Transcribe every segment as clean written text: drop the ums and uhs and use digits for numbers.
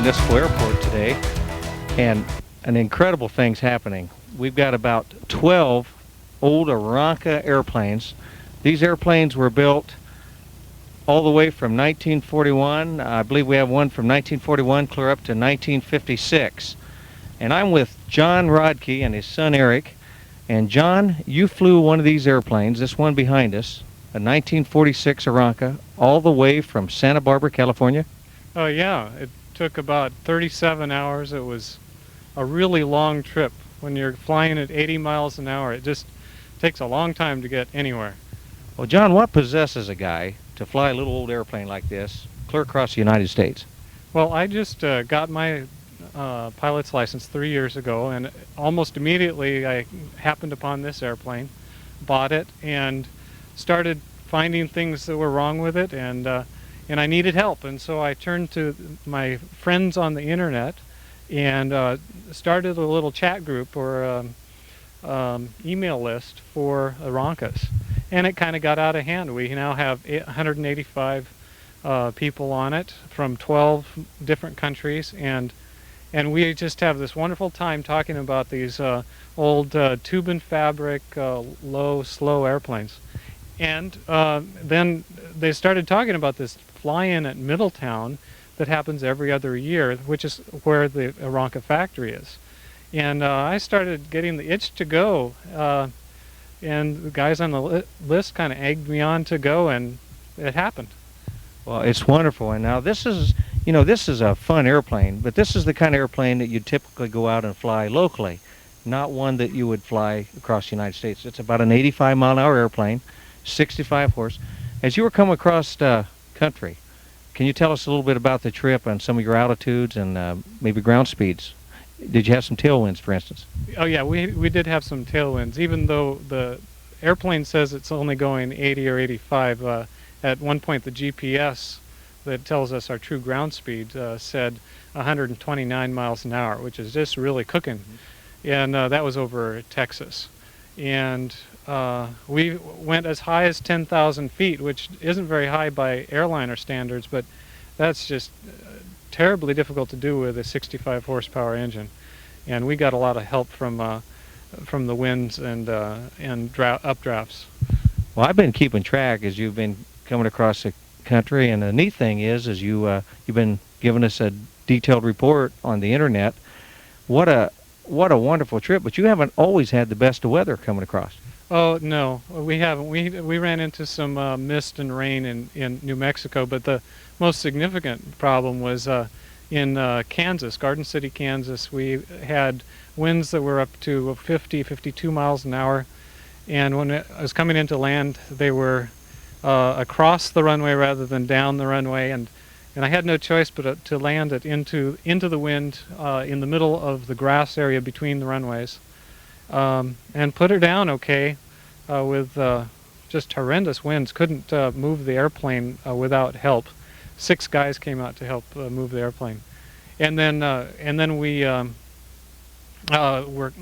Municipal Airport today, and an incredible thing's happening. We've got about 12 old Aeronca airplanes. These airplanes were built all the way from 1941. I believe we have one from 1941 clear up to 1956. And I'm with John Rodkey and his son Eric. And John, you flew one of these airplanes, this one behind us, a 1946 Aeronca, all the way from Santa Barbara, California. Oh yeah, it took about 37 hours. It was a really long trip. When you're flying at 80 miles an hour, it just takes a long time to get anywhere. Well, John, what possesses a guy to fly a little old airplane like this clear across the United States? Well, I just got my pilot's license 3 years ago, and almost immediately I happened upon this airplane, bought it, and started finding things that were wrong with it, and I needed help, and so I turned to my friends on the internet and started a little chat group or email list for Aeroncas, and it kind of got out of hand. We now have 185 people on it from 12 different countries, and we just have this wonderful time talking about these old tube and fabric, low, slow airplanes. And then they started talking about this fly-in at Middletown that happens every other year, which is where the Aeronca factory is. And I started getting the itch to go, and the guys on the list kind of egged me on to go, and it happened. Well, it's wonderful. And now this is, you know, this is a fun airplane, but this is the kind of airplane that you typically go out and fly locally, not one that you would fly across the United States. It's about an 85-mile-an-hour airplane, 65 horse. As you were coming across country, can you tell us a little bit about the trip and some of your altitudes and maybe ground speeds? Did you have some tailwinds, for instance? Oh yeah, we did have some tailwinds, even though the airplane says it's only going 80 or 85. At one point the GPS that tells us our true ground speed said 129 miles an hour, which is just really cooking. And that was over Texas. And we went as high as 10,000 feet, which isn't very high by airliner standards, but that's just terribly difficult to do with a 65 horsepower engine. And we got a lot of help from the winds and updrafts. Well, I've been keeping track as you've been coming across the country, and the neat thing is you've been giving us a detailed report on the internet. What a wonderful trip, but you haven't always had the best of weather coming across. Oh no, we haven't. We ran into some mist and rain in New Mexico, but the most significant problem was in Kansas, Garden City, Kansas. We had winds that were up to 50, 52 miles an hour, and when it was coming into land, they were across the runway rather than down the runway, and I had no choice but to land it into the wind in the middle of the grass area between the runways, and put her down okay with just horrendous winds. Couldn't move the airplane without help. 6 guys came out to help move the airplane, and then we were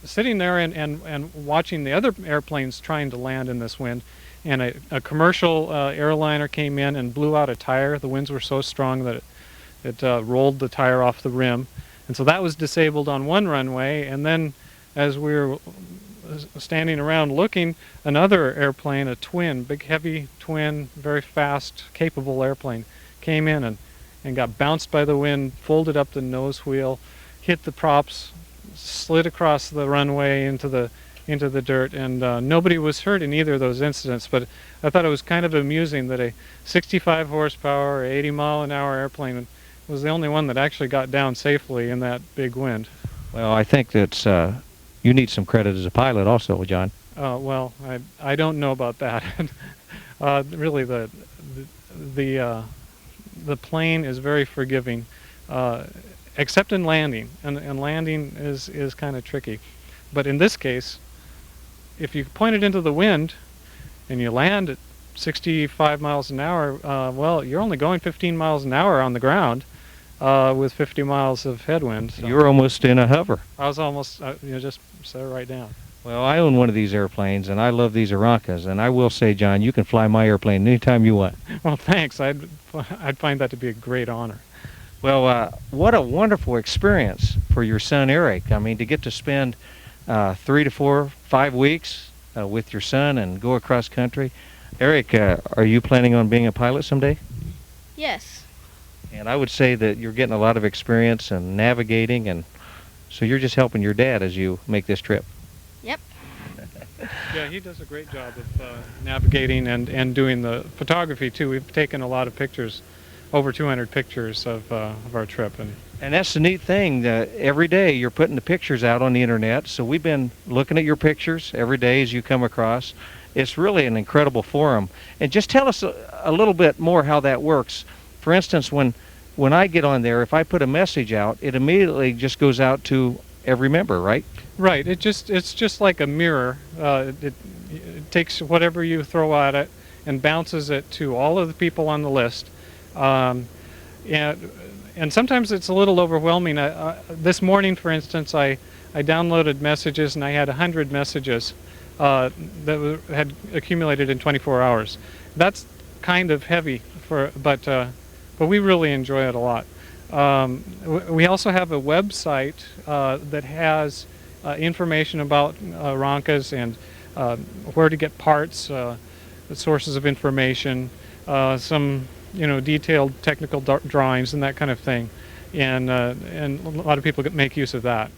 sitting there and watching the other airplanes trying to land in this wind, and a commercial airliner came in and blew out a tire. The winds were so strong that it rolled the tire off the rim, and so that was disabled on one runway. And then as we were standing around looking, another airplane, a twin, big heavy twin, very fast, capable airplane, came in and got bounced by the wind, folded up the nose wheel, hit the props, slid across the runway into the dirt, and nobody was hurt in either of those incidents. But I thought it was kind of amusing that a 65 horsepower, 80 mile an hour airplane was the only one that actually got down safely in that big wind. Well, I think that's you need some credit as a pilot also, John. Well, I don't know about that. Really, the plane is very forgiving, except in landing, and landing is kind of tricky. But in this case, if you point it into the wind and you land at 65 miles an hour, well, you're only going 15 miles an hour on the ground with 50 miles of headwind. So You were almost in a hover. I was almost, just set it right down. Well, I own one of these airplanes, and I love these Aeroncas, and I will say, John, you can fly my airplane anytime you want. Well, thanks. I'd find that to be a great honor. Well, what a wonderful experience for your son, Eric. I mean, to get to spend 3 to 4, 5 weeks with your son and go across country. Eric, are you planning on being a pilot someday? Yes. And I would say that you're getting a lot of experience and navigating, and so you're just helping your dad as you make this trip. Yep. Yeah, he does a great job of navigating and doing the photography too. We've taken a lot of pictures, over 200 pictures of our trip. And that's the neat thing. Every day you're putting the pictures out on the internet, so we've been looking at your pictures every day as you come across. It's really an incredible forum. And just tell us a little bit more how that works. For instance, when I get on there, if I put a message out, it immediately just goes out to every member, right? Right. It's just like a mirror. It takes whatever you throw at it and bounces it to all of the people on the list. And sometimes it's a little overwhelming. This morning, for instance, I downloaded messages, and I had 100 messages that had accumulated in 24 hours. That's kind of heavy, but we really enjoy it a lot. We also have a website that has information about Aeroncas and where to get parts, sources of information, some detailed technical drawings and that kind of thing, and a lot of people make use of that.